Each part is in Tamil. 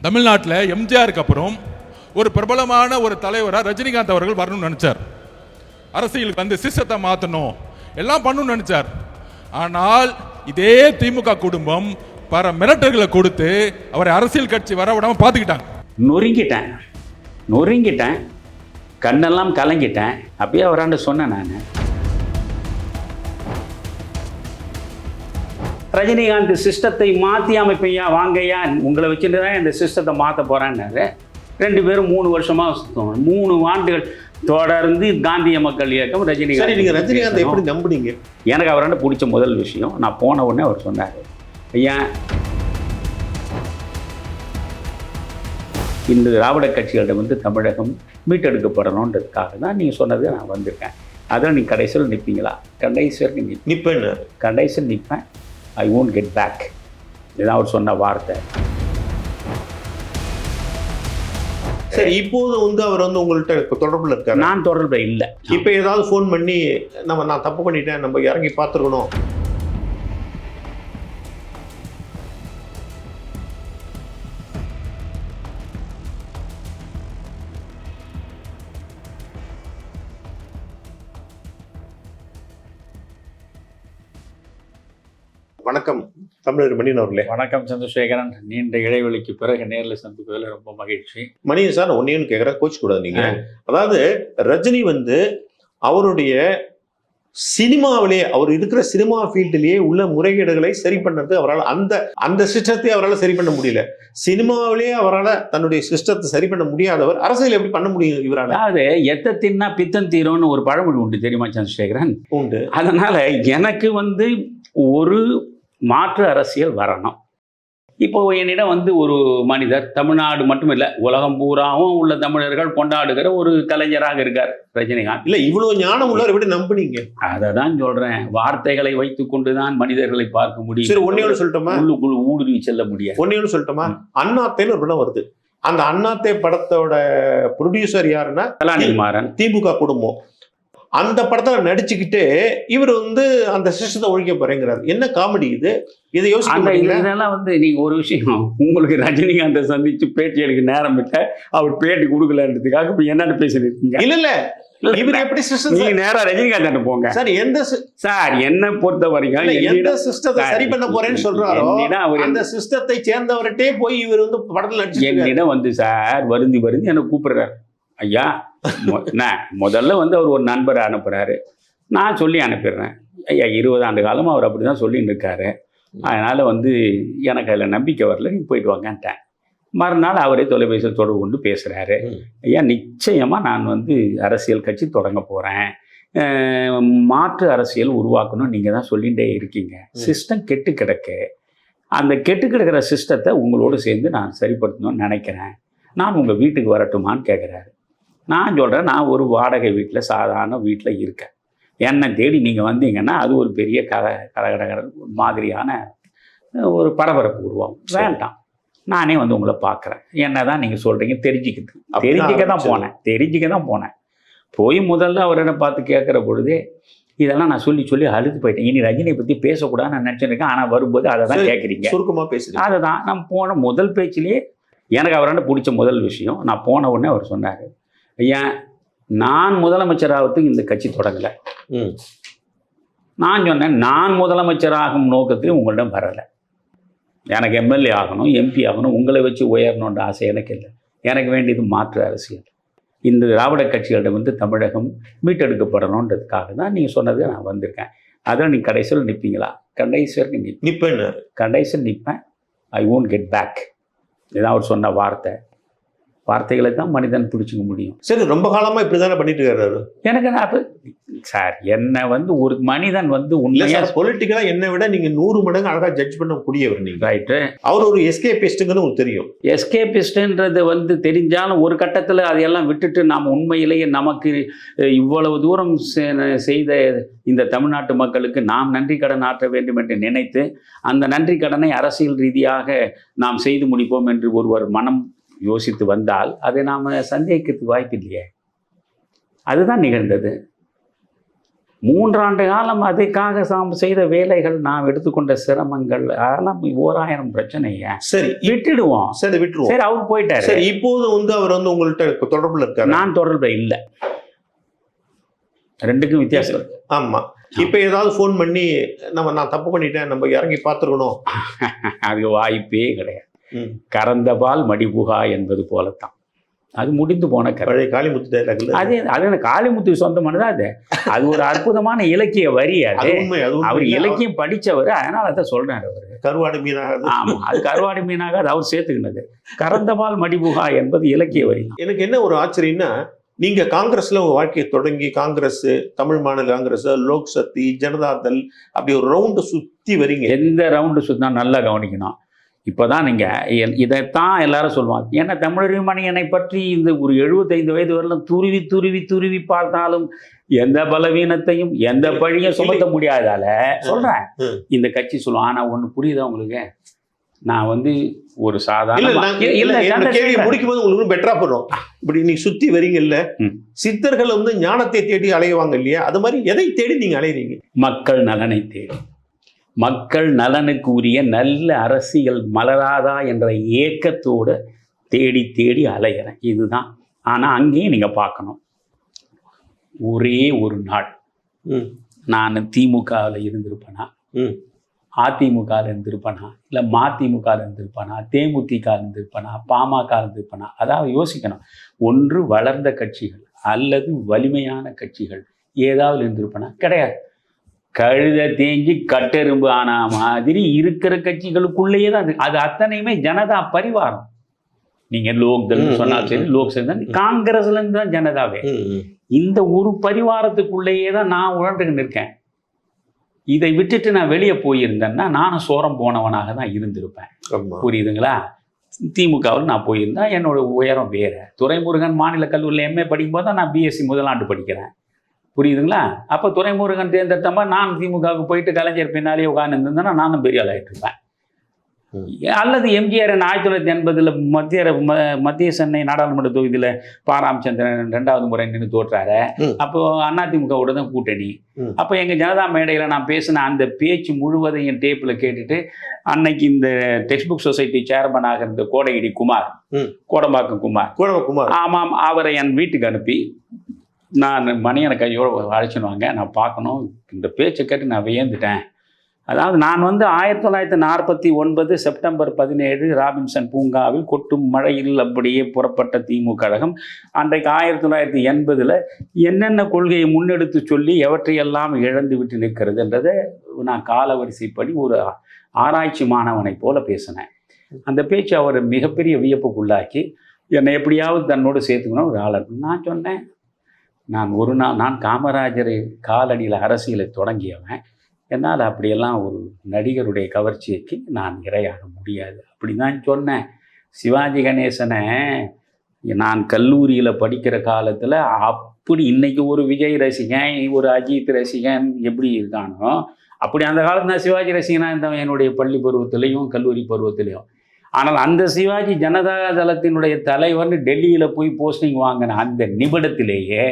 தமிழ்நாட்டில் எம்ஜிஆருக்கு அப்புறம் ஒரு பிரபலமான ஒரு தலைவராக ரஜினிகாந்த் அவர்கள் வரணும்னு நினைச்சார். அரசியலுக்கு வந்து சிஸ்டத்தை மாற்றணும் எல்லாம் பண்ணணும்னு நினைச்சார். ஆனால் இதே திமுக குடும்பம் பல மிரட்டல்களை கொடுத்து அவரை அரசியல் கட்சி வர விடாம பார்த்துக்கிட்டாங்க. நொறுங்கிட்டேன், கண்ணெல்லாம் கலங்கிட்டேன். அப்படியே அவராண்டு சொன்னேன் நான், ரஜினிகாந்த் சிஸ்டத்தை மாற்றி அமைப்பையா, வாங்கய்யா, உங்களை வச்சுட்டு தான் இந்த சிஸ்டத்தை மாற்ற போகிறேன்னாரு. 2 பேரும் 3 வருஷமாக சுத்தம், 3 ஆண்டுகள் தொடர்ந்து காந்திய மக்கள் இயக்கம் ரஜினிகாந்த். நீங்கள் ரஜினிகாந்த் எப்படி நம்புனீங்க? எனக்கு அவராண்ட பிடிச்ச முதல் விஷயம், நான் போன உடனே அவர் சொன்னார், ஐயா இந்த திராவிட கட்சிகளிடம் வந்து தமிழகம் மீட்டெடுக்கப்படணுன்றதுக்காக தான் நீங்கள் சொன்னது நான் வந்திருக்கேன். அதில் நீங்கள் கடைசியில் நிற்பீங்களா? கடைசியில் நிற்பேன். கடைசியில் நிற்பேன். ஐ won't get back. இதுதான் அவர் சொன்ன வார்த்தை. சரி, இப்போது வந்து அவர் வந்து உங்கள்கிட்ட தொடர்பில் இருக்காரு? நான் தொடர்பில் இல்லை. இப்போ ஏதாவது ஃபோன் பண்ணி நான் தப்பு பண்ணிட்டேன், நம்ம இறங்கி பார்த்துருக்கணும், வணக்கம் தமிழர் மணியன் அவர்களே. வணக்கம் சந்திரசேகரன். நீண்ட இடைவெளிக்கு பிறகு நேரில் சந்திப்பதில் ரொம்ப மகிழ்ச்சி. மணியன் சார், ஒன்னேன்னு கேட்குறேன், கோச் கூடாது நீங்க. அதாவது ரஜினி வந்து அவருடைய சினிமாவிலே, அவர் இருக்கிற சினிமா ஃபீல்டிலேயே உள்ள முறைகேடுகளை சரி பண்ணுறது அவரால், அந்த சிஸ்டத்தை அவரால் சரி பண்ண முடியல. சினிமாவிலேயே அவரால் தன்னுடைய சிஸ்டத்தை சரி பண்ண முடியாதவர் அரசியல் எப்படி பண்ண முடியும் இவரால்? அதாவது எத்த தின்னா பித்தம் தீரோன்னு ஒரு பழமொழி உண்டு, தெரியுமா சந்திரசேகரன்? உண்டு. அதனால எனக்கு வந்து ஒரு மாற்று அரசியல் வரணும். இப்போ என்னிடம் வந்து ஒரு மனிதர், தமிழ்நாடு மட்டும் இல்லை உலகம் பூராவும் உள்ள தமிழர்கள் கொண்டாடுகிற ஒரு கலைஞராக இருக்கார் ரஜினிகாந்த். இல்லை, இவ்வளவு ஞானம் உள்ளவர் எப்படி நம்புனீங்க? அதை தான் சொல்றேன். வார்த்தைகளை வைத்துக் கொண்டுதான் மனிதர்களை பார்க்க முடியும். சரி, ஒன்னே சொல்லட்டுமா? உள்ளுக்குள் ஊடுருவி செல்ல முடியாது. ஒன்னே சொல்லட்டுமா? அண்ணாத்தைன்னு ஒரு படம் வருது. அந்த அண்ணாத்தை படத்தோட ப்ரொடியூசர் யாருன்னா கலாநிதிமாறன், திமுக குடும்பம். அந்த படத்துல நடிச்சுக்கிட்டு இவர் வந்து அந்த சிஸ்டத்தை ஒழிக்க போறேங்கிறாரு. என்ன காமெடி இது? இதை யோசிக்க இதெல்லாம் வந்து நீங்க ஒரு விஷயம், உங்களுக்கு ரஜினிகாந்தை சந்திச்சு பேட்டி எடுக்க நேரம் விட்ட, அவர் பேட்டி கொடுக்கலன்றதுக்காக இப்ப என்னன்னு பேசிருக்கீங்க? இல்ல இவர் எப்படி சிஸ்டம்? நீங்க நேரா ரஜினிகாந்த் போங்க சார். சார் என்ன பொறுத்த வரைக்கும் எந்த சிஸ்டத்தை சரி பண்ண போறேன்னு சொல்றாரோ அந்த சிஸ்டத்தை சேர்ந்தவர்கிட்டே போய் இவர் வந்து படத்துல நடிச்சு என்னிடம் வந்து சார் வருந்தி என்ன கூப்பிடுறாரு. ஐயா முதல்ல வந்து அவர் ஒரு நண்பரை அனுப்புறாரு, நான் சொல்லி அனுப்பிடுறேன். ஐயா 20 ஆண்டு காலமாக அவர் அப்படி தான் சொல்லின்னு இருக்காரு. அதனால் வந்து எனக்கு அதில் நம்பிக்கை வரல, நீங்கள் போயிட்டு வாங்கன்ட்டேன். மறுநாள் அவரே தொலைபேசியில் தொடர்பு கொண்டு பேசுகிறாரு. ஐயா நிச்சயமாக நான் வந்து அரசியல் கட்சி தொடங்க போகிறேன், மாற்று அரசியல் உருவாக்கணும், நீங்கள் தான் சொல்லிகிட்டே இருக்கீங்க, சிஸ்டம் கெட்டு கிடக்கு, அந்த கெட்டு கிடக்கிற சிஸ்டத்தை உங்களோடு சேர்ந்து நான் சரிப்படுத்தணும்னு நினைக்கிறேன், நான் உங்கள் வீட்டுக்கு வரட்டுமான்னு கேட்குறாரு. நான் சொல்கிறேன், நான் ஒரு வாடகை வீட்டில், சாதாரண வீட்டில் இருக்கேன், என்னை தேடி நீங்கள் வந்தீங்கன்னா அது ஒரு பெரிய கரகட மாதிரியான ஒரு பரபரப்பு உருவாகும், வேண்டாம், நானே வந்து உங்களை பார்க்குறேன், என்ன தான் நீங்கள் சொல்கிறீங்க தெரிஞ்சிக்க தான் போனேன். போய் முதல்ல அவர் என்ன பார்த்து கேட்குற பொழுதே இதெல்லாம் நான் சொல்லி அழுது போயிட்டேன். இனி ரஜினியை பற்றி பேசக்கூடாதுன்னு நான் நினச்சிருக்கேன். ஆனால் வரும்போது அதை தான் கேட்குறீங்க, சுருக்கமாக பேசுகிறேன். அதை தான் நான் போன முதல் பேச்சிலேயே எனக்கு அவராண்ட பிடிச்ச முதல் விஷயம், நான் போன உடனே அவர் சொன்னார், ஐயா நான் முதலமைச்சராகத்துக்கு இந்த கட்சி தொடங்கலை. நான் சொன்னேன், நான் முதலமைச்சராகும் நோக்கத்திலும் உங்களிடம் வரலை, எனக்கு எம்எல்ஏ ஆகணும், எம்பி ஆகணும், உங்களை வச்சு உயரணுன்ற ஆசை எனக்கு இல்லை. எனக்கு வேண்டியது மாற்று அரசியல். இந்த திராவிட கட்சிகளிடம் வந்து தமிழகம் மீட்டெடுக்கப்படணுன்றதுக்காக தான் நீங்கள் சொன்னது நான் வந்திருக்கேன். அதில் நீங்கள் கடைசியில் நிற்பீங்களா? கடைசியில் நிற்பேன். ஐ won't get back. இதுதான் அவர் சொன்ன வார்த்தைகளை தான் மனிதன் பிடிச்சிக்க முடியும். சரி, ரொம்ப காலமாக இப்படி தானே பண்ணிட்டு இருக்காரு. எனக்கு சார் என்ன வந்து ஒரு மனிதன் வந்து உண்மையா பொலிட்டிக்கலாக என்னை விட நீங்கள் 100 மடங்கு அழகாக ஜட்ஜ் பண்ணக்கூடியவர் நீங்கள். ரைட்டு. அவர் ஒரு எஸ்கேபிஸ்ட்டுங்கன்னு உங்களுக்கு தெரியும். எஸ்கேபிஸ்ட்டுன்றது வந்து தெரிஞ்சாலும் ஒரு கட்டத்தில் அதையெல்லாம் விட்டுட்டு நாம் உண்மையிலேயே நமக்கு இவ்வளவு தூரம் செய்த இந்த தமிழ்நாட்டு மக்களுக்கு நாம் நன்றி கடன் ஆற்ற வேண்டும் என்று நினைத்து அந்த நன்றி கடனை அரசியல் ரீதியாக நாம் செய்து முடிப்போம் என்று ஒருவர் மனம் யோசித்து வந்தால் அதை நாம் சந்தேகிக்கிறதுக்கு வாய்ப்பு இல்லையே. அதுதான் நிகழ்ந்தது. 3 ஆண்டு காலம் அதுக்காக செய்த வேலைகள், நாம் எடுத்துக்கொண்ட சிரமங்கள், அதெல்லாம் 1000 பிரச்சனைங்க. சரி விட்டுடுவோம். சரி விட்டுருவோம். சரி, அவர் போயிட்டாரு. சரி, இப்போது வந்து அவர் வந்து உங்கள்கிட்ட தொடர்புல இருக்காரு? நான் தொடர்புல இல்ல. 2க்கும் வித்தியாசம் இருக்கு. ஆமா. இப்ப ஏதாவது ஃபோன் பண்ணி நான் தப்பு பண்ணிட்டேன், நம்ம இறங்கி பார்த்துருக்கணும், அது வாய்ப்பே கிடையாது. கறந்த பால் மடிபுகா என்பது போலத்தான். அது முடிந்து போன கதை. பழைய காளிமுத்து டைலாக். அது காளிமுத்து சொந்தமானதா? அது ஒரு அற்புதமான இலக்கிய வரி. அது அவர் இலக்கியம் படிச்சவர், அதனால தான் சொல்றாரு. அவரு கருவாடு மீனாக. ஆமா, அது கருவாடு மீனாக அது அவர் சேர்த்துக்கினது. கறந்த பால் மடிபுகா என்பது இலக்கிய வரி. எனக்கு என்ன ஒரு ஆச்சரியம்னா, நீங்க காங்கிரஸ்ல உங்க வாழ்க்கையை தொடங்கி காங்கிரஸ், தமிழ் மாநில காங்கிரஸ், லோக் சக்தி, ஜனதாதள், அப்படி ஒரு ரவுண்டு சுத்தி வரீங்க. எந்த ரவுண்டு சுத்தினா நல்லா கவனிக்கணும். இப்போதான் நீங்கள் இதைத்தான் எல்லாரும் சொல்லுவாங்க. ஏன்னா தமிழறிமணியனை பற்றி இந்த ஒரு 75 வயது வரலாம் துருவி துருவி துருவி பார்த்தாலும் எந்த பலவீனத்தையும் எந்த பழியும் சுமத்த முடியாதால சொல்றேன். இந்த கட்சி சொல்லுவோம். ஆனா ஒண்ணு புரியுதா உங்களுக்கு? நான் வந்து ஒரு சாதாரண முடிக்கும்போது உங்களுக்கு பெட்டரா போறோம். இப்படி நீங்க சுத்தி வரீங்கல்ல, சித்தர்கள் வந்து ஞானத்தை தேடி அலைவாங்க இல்லையா? அது மாதிரி எதை தேடி நீங்க அலையறீங்க? மக்கள் நலனை தேடி. மக்கள் நலனுக்கு உரிய நல்ல அரசியல் மலராதா என்ற ஏக்கத்தோடு தேடி தேடி அலைகிறேன். இதுதான். ஆனால் அங்கேயும் நீங்கள் பார்க்கணும், ஒரே ஒரு நாள் நான் திமுகவில் இருந்திருப்பேனா, அதிமுகவில் இருந்திருப்பேனா, இல்லை மதிமுகவில் இருந்திருப்பேனா, தேமுதிக இருந்திருப்பேனா, பாமக இருந்திருப்பேனா? அதாவது யோசிக்கணும். ஒன்று வளர்ந்த கட்சிகள் அல்லது வலிமையான கட்சிகள் ஏதாவது இருந்திருப்பேனா? கிடையாது. கழுத தேஞ்சி கட்டெரும்பு ஆனா மாதிரி இருக்கிற கட்சிகளுக்குள்ளேயே தான் அது அத்தனையுமே ஜனதா பரிவாரம். நீங்க லோக்தள் சொன்னாலும் சரி, லோக் சக்தி, காங்கிரஸ்ல இருந்து தான் ஜனதாவே. இந்த ஒரு பரிவாரத்துக்குள்ளேயே தான் நான் உழண்டுகிட்டு இருக்கேன். இதை விட்டுட்டு நான் வெளியே போயிருந்தேன்னா நானும் சோரம் போனவனாக தான் இருந்திருப்பேன். புரியுதுங்களா? திமுகவில் நான் போயிருந்தா என்னோட உயரம் வேற. துரைமுருகன் மாநில கல்லூரியில் MA படிக்கும்போது தான் நான் BSc முதலாண்டு படிக்கிறேன். புரியுதுங்களா? அப்போ துரைமுருகன் தேர்ந்தெடுத்தமா நான் திமுகவுக்கு போயிட்டு கலைஞர் பின்னாலே உட்கார்ந்துருந்தேன்னா நானும் பெரிய ஆள் ஆகிட்டு இருப்பேன். அல்லது எம்ஜிஆர் 1980 மத்திய சென்னை நாடாளுமன்ற தொகுதியில் பாராமச்சந்திரன் 2வது முறை நின்று தோற்றாரு. அப்போ அதிமுகவோட தான் கூட்டணி. அப்போ எங்கள் ஜனதா மேடையில் நான் பேசின அந்த பேச்சு முழுவதையும் டேப்பில் கேட்டுட்டு அன்னைக்கு இந்த டெக்ஸ்ட் புக் சொசைட்டி சேர்மனாக இருந்த கோடையடி குமார், கோடம்பாக்கம் குமார், ஆமாம், அவரை என் வீட்டுக்கு அனுப்பி நான் மணியனை கையோடு அழைச்சிடுவாங்க, நான் பார்க்கணும். இந்த பேச்சை கேட்டு நான் வியந்துட்டேன். அதாவது நான் வந்து 1949 செப்டம்பர் 17 ராபின்சன் பூங்காவில் கொட்டும் மழையில் அப்படியே புறப்பட்ட திமுக கழகம் அன்றைக்கு 1980 என்னென்ன கொள்கையை முன்னெடுத்து சொல்லி எவற்றையெல்லாம் இழந்து விட்டு நிற்கிறது என்றதை நான் காலவரிசைப்படி ஒரு ஆராய்ச்சி மாணவனை போல பேசினேன். அந்த பேச்சு அவர் மிகப்பெரிய வியப்புக்குள்ளாக்கி என்னை எப்படியாவது தன்னோடு சேர்த்துக்கணும் ஒரு ஆள். நான் சொன்னேன், நான் காமராஜர் காலடியில் அரசியலை தொடங்கியவன். என்னால் அப்படியெல்லாம் ஒரு நடிகருடைய கவர்ச்சிக்கு நான் இரையாக முடியாது அப்படி தான் சொன்னேன். சிவாஜி கணேசனை நான் கல்லூரியில் படிக்கிற காலத்தில் அப்படி இன்னைக்கு ஒரு விஜய் ரசிகன், ஒரு அஜித் ரசிகன் எப்படி இருக்கானோ அப்படி அந்த காலத்தில் நான் சிவாஜி ரசிகனாக இருந்தவன் என்னுடைய பள்ளி பருவத்திலையும் கல்லூரி பருவத்திலையும். ஆனால் அந்த சிவாஜி ஜனதா தளத்தினுடைய தலைவர்னு டெல்லியில் போய் போஸ்டிங் வாங்கின அந்த நிமிடத்திலேயே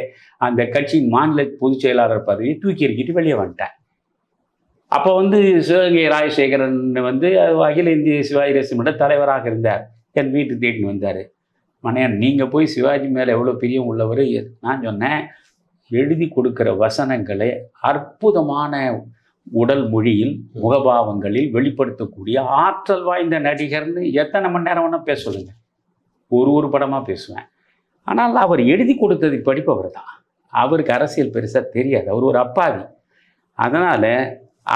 அந்த கட்சியின் மாநில பொதுச் செயலாளர் பதவியை தூக்கி எறிக்கிட்டு வெளியே வந்துட்டேன். அப்போ வந்து சிவகங்கை ராஜசேகரன் வந்து அகில இந்திய சிவாஜி ரசிகமன்ற தலைவராக இருந்தார். என் வீட்டு தேடின்னு வந்தார். மனையன், நீங்கள் போய் சிவாஜி மேலே எவ்வளோ பிரியம் உள்ளவர்? நான் சொன்னேன், எழுதி கொடுக்குற வசனங்களை அற்புதமான உடல் மொழியில் முகபாவங்களில் வெளிப்படுத்தக்கூடிய ஆற்றல் வாய்ந்த நடிகர்னு எத்தனை மணி நேரம் வேணால் பேச சொல்லுங்க, ஒரு படமாக பேசுவேன். ஆனால் அவர் எழுதி கொடுத்ததை படிப்பவர் தான். அவருக்கு அரசியல் பெருசாக தெரியாது, அவர் ஒரு அப்பாவி. அதனால்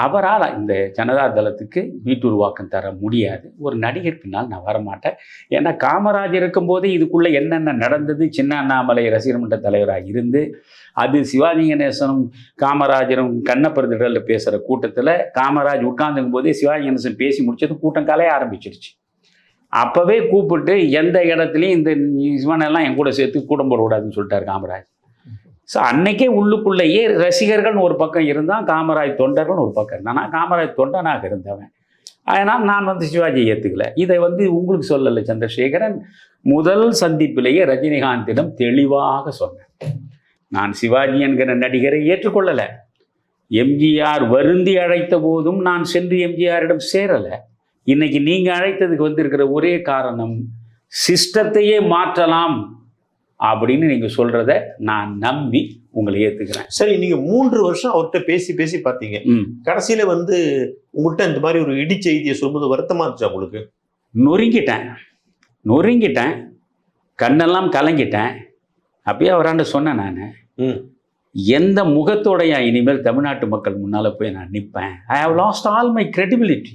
அவரால் இந்த ஜனதா தளத்துக்கு வீட்டுருவாக்கம் தர முடியாது. ஒரு நடிகர் பின்னால் நான் வரமாட்டேன். ஏன்னா காமராஜர் இருக்கும்போதே இதுக்குள்ளே என்னென்ன நடந்தது, சின்ன அண்ணாமலை ரசிகர் மன்ற தலைவராக இருந்து அது சிவாஜி கணேசனும் காமராஜரும் கண்ணப்பருதிடலில் பேசுகிற கூட்டத்தில் காமராஜ் உட்கார்ந்துக்கும் போதே சிவாஜி கணேசன் பேசி முடிச்சது கூட்டம் கலைய ஆரம்பிச்சிருச்சு. அப்போவே கூப்பிட்டு எந்த இடத்துலையும் இந்த சிவனெல்லாம் என் கூட சேர்த்து கூட்டம் போடக்கூடாதுன்னு சொல்லிட்டார் காமராஜ். ஸோ அன்னைக்கே உள்ளுக்குள்ளேயே ரசிகர்கள் ஒரு பக்கம் இருந்தால் காமராஜ் தொண்டர்கள் ஒரு பக்கம் இருந்தான். நான் காமராஜ் தொண்டனாக இருந்தவன். அதனால் நான் வந்து சிவாஜியை ஏற்றுக்கல. இதை வந்து உங்களுக்கு சொல்லலை சந்திரசேகரன். முதல் சந்திப்பிலேயே ரஜினிகாந்திடம் தெளிவாக சொன்னேன், நான் சிவாஜி என்கிற நடிகரை ஏற்றுக்கொள்ளலை. எம்ஜிஆர் வருந்தி அழைத்த போதும் நான் சென்று எம்ஜிஆரிடம் சேரலை. இன்னைக்கு நீங்க அழைத்ததுக்கு வந்திருக்கிற ஒரே காரணம் சிஸ்டத்தையே மாற்றலாம் அப்படின்னு நீங்க சொல்றத நான் நம்பி உங்களை ஏத்துக்கிறேன். சரி, நீங்க 3 வருஷம் அவர்கிட்ட பேசி பார்த்தீங்க. கடைசியில வந்து உங்கள்கிட்ட இந்த மாதிரி ஒரு இடி செய்தியை சொல்லும்போது வருத்தமா இருந்துச்சா உங்களுக்கு? நொறுங்கிட்டேன், கண்ணெல்லாம் கலங்கிட்டேன். அப்பயே அவராண்ட சொன்னேன், நான் எந்த முகத்தோடையா இனிமேல் தமிழ்நாட்டு மக்கள் முன்னால போய் நான் நிற்பேன்? I have lost all my credibility.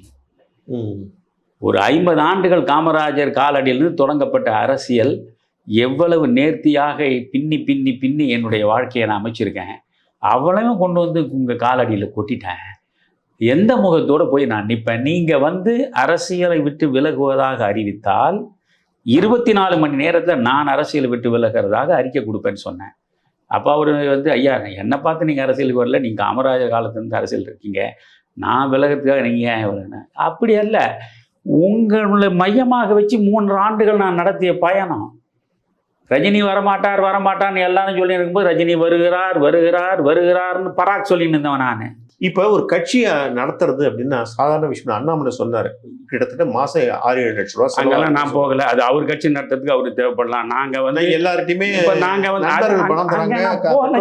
ஒரு 50 ஆண்டுகள் காமராஜர் காலடியிலிருந்து தொடங்கப்பட்ட அரசியல் எவ்வளவு நேர்த்தியாக பின்னி என்னுடைய வாழ்க்கையை நான் அமைச்சிருக்கேன், அவ்வளவும் கொண்டு வந்து உங்கள் காலடியில் கொட்டிட்டேன். எந்த முகத்தோடு போய் நான் நிற்பேன்? நீங்கள் வந்து அரசியலை விட்டு விலகுவதாக அறிவித்தால் 24 மணி நேரத்தில் நான் அரசியலை விட்டு விலகிறதாக அறிக்கை கொடுப்பேன்னு சொன்னேன். அப்போ அவர் வந்து, ஐயா என்னை பார்த்து நீங்கள் அரசியலுக்கு வரல, நீங்கள் காமராஜர் காலத்துலேருந்து அரசியல் இருக்கீங்க, நான் விலகிறதுக்காக நீங்கள் ஏன் வரேன்னு. அப்படி அல்ல, உங்களை மையமாக வச்சு 3 ஆண்டுகள் நான் நடத்திய பயணம். ரஜினி வரமாட்டார்னு எல்லாரும் சொல்லி இருக்கும்போது ரஜினி வருகிறார்னு பராக் சொல்லின்னு இருந்தவன் நான். இப்போ ஒரு கட்சியை நடத்துறது அப்படின்னா சாதாரண விஷயம். அண்ணாமலை சொன்னார், கிட்டத்தட்ட மாசம் 6-7 லட்சம் ரூபாய். அங்கெல்லாம் நான் போகல. அது அவர் கட்சி நடத்துறதுக்கு அவருக்கு தேவைப்படலாம். நாங்க வந்து எல்லார்ட்டையுமே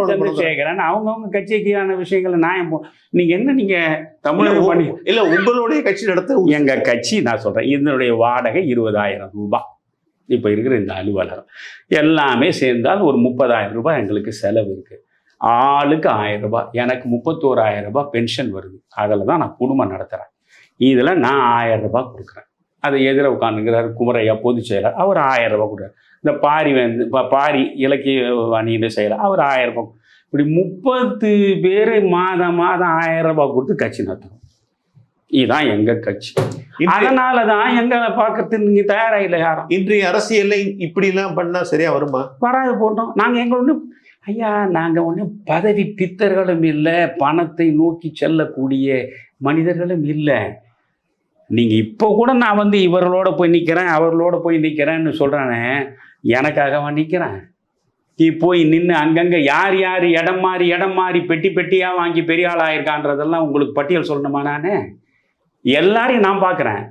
சந்திரசேகரன் அவங்கவுங்க கட்சிக்கான விஷயங்களை நான் நீங்க தமிழர் பண்ணி இல்ல உங்களுடைய கட்சி நடத்த. எங்க கட்சி நான் சொல்றேன், இதனுடைய வாடகை 20,000 ரூபாய். இப்போ இருக்கிற இந்த அலுவலகம் எல்லாமே சேர்ந்தால் ஒரு 30,000 ரூபாய் எங்களுக்கு செலவு இருக்குது. ஆளுக்கு 1000 ரூபாய், எனக்கு 31,000 ரூபாய் பென்ஷன் வருது. அதில் தான் நான் குடும்பம் நடத்துகிறேன். இதில் நான் 1000 ரூபாய் கொடுக்குறேன். அதை எதிர உட்காந்துக்கிறார் குமரையா பொதுச் செயலர், அவர் 1000 ரூபாய் கொடுக்குறார். இந்த பாரி வந்து பாரி இலக்கிய அணியின் செயலர், அவர் 1000 ரூபாய். இப்படி 30 பேர் மாதம் 1000 ரூபாய் கொடுத்து கட்சி நடத்துகிறோம். இதுதான் எங்க கட்சி. அதனாலதான் எங்களை பார்க்கறதுக்கு நீங்க தயாரா இல்லை யாரும். இன்றைய அரசியல்ல இப்படி எல்லாம் பண்ணா சரியா வருமா? வராது போட்டோம். நாங்க எங்க ஒண்ணு ஐயா, நாங்க ஒண்ணு பதவி பித்தர்களும் இல்லை, பணத்தை நோக்கி செல்லக்கூடிய மனிதர்களும் இல்லை. நீங்க இப்போ கூட நான் வந்து இவர்களோட போய் நிக்கிறேன் அவர்களோட போய் நிக்கிறேன்னு சொல்றேனே, எனக்காகவா நிக்கிறேன்? நீ போய் நின்று அங்கங்க யார் யார் இடம் மாறி பெட்டியா வாங்கி பெரிய ஆளாயிருக்கான்றதெல்லாம் உங்களுக்கு பட்டியல் சொல்லணுமா? நான் எல்லாரையும் நான் பார்க்குறேன்.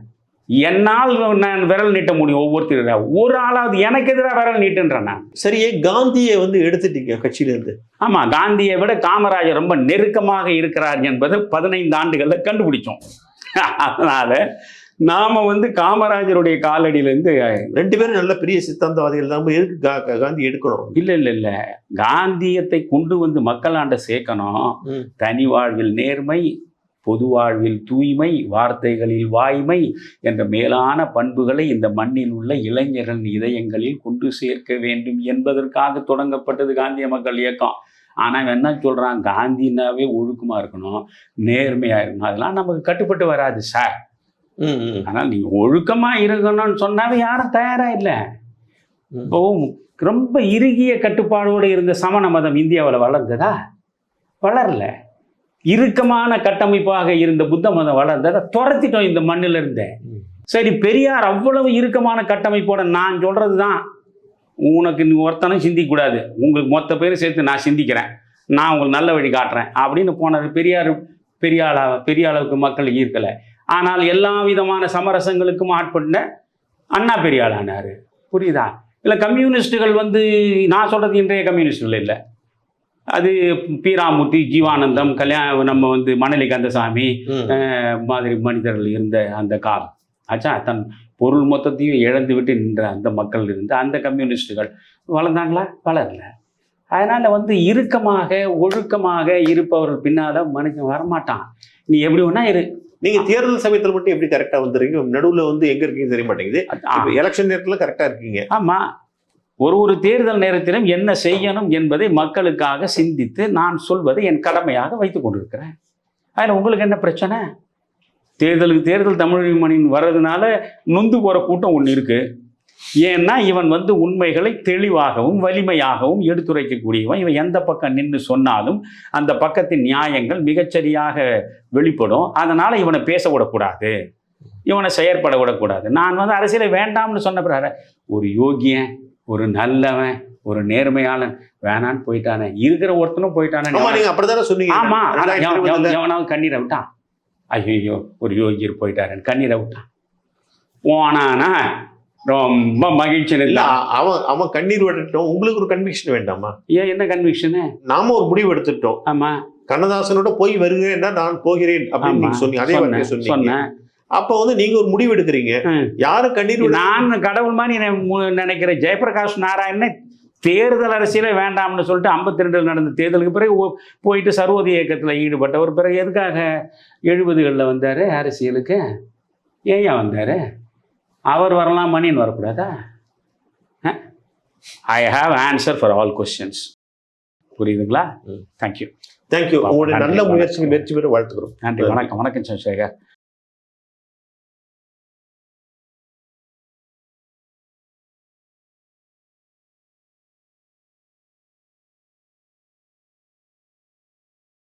என்னால் நான் விரல் நீட்ட முடியும். ஒவ்வொருத்தர் ஒரு ஆளாவது எனக்கு எதிராக விரல் நீட்டுன்றேன் நான். சரியே, காந்தியை வந்து எடுத்துட்டீங்க கட்சியிலேருந்து. ஆமாம், காந்தியை விட காமராஜர் ரொம்ப நெருக்கமாக இருக்கிறார் என்பதை 15 ஆண்டுகளில் கண்டுபிடிச்சோம். அதனால நாம வந்து காமராஜருடைய காலடியிலேருந்து 2 பேரும் நல்ல பெரிய சித்தாந்தவாதிகள் தான். எதுக்கு காந்தி எடுக்கணும்? இல்லை, காந்தியத்தை கொண்டு வந்து மக்களாண்ட சேர்க்கணும். தனி வாழ்வில் நேர்மை, பொது வாழ்வில் தூய்மை, வார்த்தைகளில் வாய்மை என்ற மேலான பண்புகளை இந்த மண்ணில் உள்ள இளைஞர்களின் இதயங்களில் கொண்டு சேர்க்க வேண்டும் என்பதற்காக தொடங்கப்பட்டது காந்திய மக்கள் இயக்கம். ஆனால் என்ன சொல்கிறான், காந்தினாவே ஒழுக்கமாக இருக்கணும், நேர்மையாக இருக்கணும், அதெல்லாம் நமக்கு கட்டுப்பட்டு வராது சார். ஆனால் நீங்கள் ஒழுக்கமாக இருக்கணும்னு சொன்னாவே யாரும் தயாராக இல்லை. இப்போ ரொம்ப இறுகிய கட்டுப்பாடோடு இருந்த சமண மதம் இந்தியாவில் வளர்ந்ததா? வளரல. இறுக்கமான கட்டமைப்பாக இருந்த புத்த மதம் வளர்ந்ததை துரத்திட்டோம் இந்த மண்ணில் இருந்தே. சரி, பெரியார் அவ்வளவு இறுக்கமான கட்டமைப்போட நான் சொல்றது தான், உனக்கு ஒருத்தனும் சிந்திக்கூடாது, உங்களுக்கு மொத்த பேரும் சேர்த்து நான் சிந்திக்கிறேன், நான் உங்களுக்கு நல்ல வழி காட்டுறேன் அப்படின்னு போனது. பெரியார் பெரிய அளவுக்கு மக்கள் ஈர்க்கலை. ஆனால் எல்லா விதமான சமரசங்களுக்கும் ஆட்பட்ட அண்ணா பெரிய ஆளானாரு. புரியுதா? இல்லை கம்யூனிஸ்டுகள் வந்து நான் சொல்றது இன்றைய கம்யூனிஸ்டுகள் இல்லை, அது பீராமூர்த்தி, ஜீவானந்தம், நம்ம வந்து மணலி கந்தசாமி மாதிரி மனிதர்கள் இருந்த அந்த காலம் ஆச்சா. தன் பொருள் மொத்தத்தையும் இழந்து விட்டு நின்ற அந்த மக்கள் இருந்த அந்த கம்யூனிஸ்டுகள் வளர்ந்தாங்களா? வளரல. அதனால வந்து இறுக்கமாக ஒழுக்கமாக இருப்பவர்கள் பின்னால மனுஷன் வரமாட்டான். நீ எப்படி வேணா இரு. நீங்க தேர்தல் சமயத்தில் மட்டும் எப்படி கரெக்டா வந்துருக்கீங்க? நடுவில் வந்து எங்க இருக்கீங்க தெரிய மாட்டேங்குது. எலெக்ஷன் நேரத்துல கரெக்டா இருக்கீங்க. ஆமா, ஒரு தேர்தல் நேரத்திலும் என்ன செய்யணும் என்பதை மக்களுக்காக சிந்தித்து நான் சொல்வதை என் கடமையாக வைத்துக் கொண்டிருக்கிறேன். அதில் உங்களுக்கு என்ன பிரச்சனை? தேர்தல் தமிழ்மணின் வர்றதுனால நொந்து போகிற கூட்டம் ஒன்று இருக்குது. ஏன்னா இவன் வந்து உண்மைகளை தெளிவாகவும் வலிமையாகவும் எடுத்துரைக்கக்கூடியவன். இவன் எந்த பக்கம் நின்று சொன்னாலும் அந்த பக்கத்தின் நியாயங்கள் மிகச்சரியாக வெளிப்படும். அதனால் இவனை பேச விடக்கூடாது, இவனை செயற்பட விடக்கூடாது. நான் வந்து அரசியலை வேண்டாம்னு சொன்ன பிறகு ஒரு யோகியன் ஒரு நல்லவன், ஒரு நேர்மையாளன் வேணான்னு போயிட்டானே, இருக்கிற ஒருத்தனும் போயிட்டானே. ஆமா, நீங்க அப்படித்தானே சொன்னீங்க. ஆமா, அதான் 2020 எவனாவது கண்ணீரை விட்டான், ஐயோ ஒரு யோகியர் போயிட்டாருன்னு கண்ணீரை விட்டான். போனானா ரொம்ப மகிழ்ச்சி இல்ல, இல்லை. அவன் கண்ணீர் விட்டுட்டோம். உங்களுக்கு ஒரு கன்விக்ஷன் வேண்டாமா? ஏன், என்ன கன்விக்ஷனு? நாம ஒரு முடிவு எடுத்துட்டோம். ஆமா, கண்ணதாசனோட போய் வருகிறேன்னா நான் போகிறேன் அப்படின்னு நீங்க சொன்னீங்க. அதே வார்த்தையை சொன்னீங்க. சொன்னேன். அப்ப வந்து நீங்க ஒரு முடிவு எடுக்கிறீங்க. யாரும் கண்ணீர் நான் கடவுள் மாதிரி நினைக்கிற ஜெயபிரகாஷ் நாராயணனை தேர்தல் அரசியலே வேண்டாம்னு சொல்லிட்டு 52 நடந்த தேர்தலுக்கு பிறகு போயிட்டு சர்வோதய இயக்கத்தில் ஈடுபட்டவர். பிறகு எதுக்காக 70களில் வந்தார் அரசியலுக்கு? ஏன் வந்தார்? அவர் வரலாம், மணின்னு வரக்கூடாதா? I have answer for all questions. புரியுதுங்களா? தேங்க்யூ. தேங்க்யூ. உங்களுடைய நல்ல முயற்சி வெற்றி பெற வாழ்த்துக்கிறோம். நன்றி. வணக்கம். வணக்கம் சந்திரசேகர்.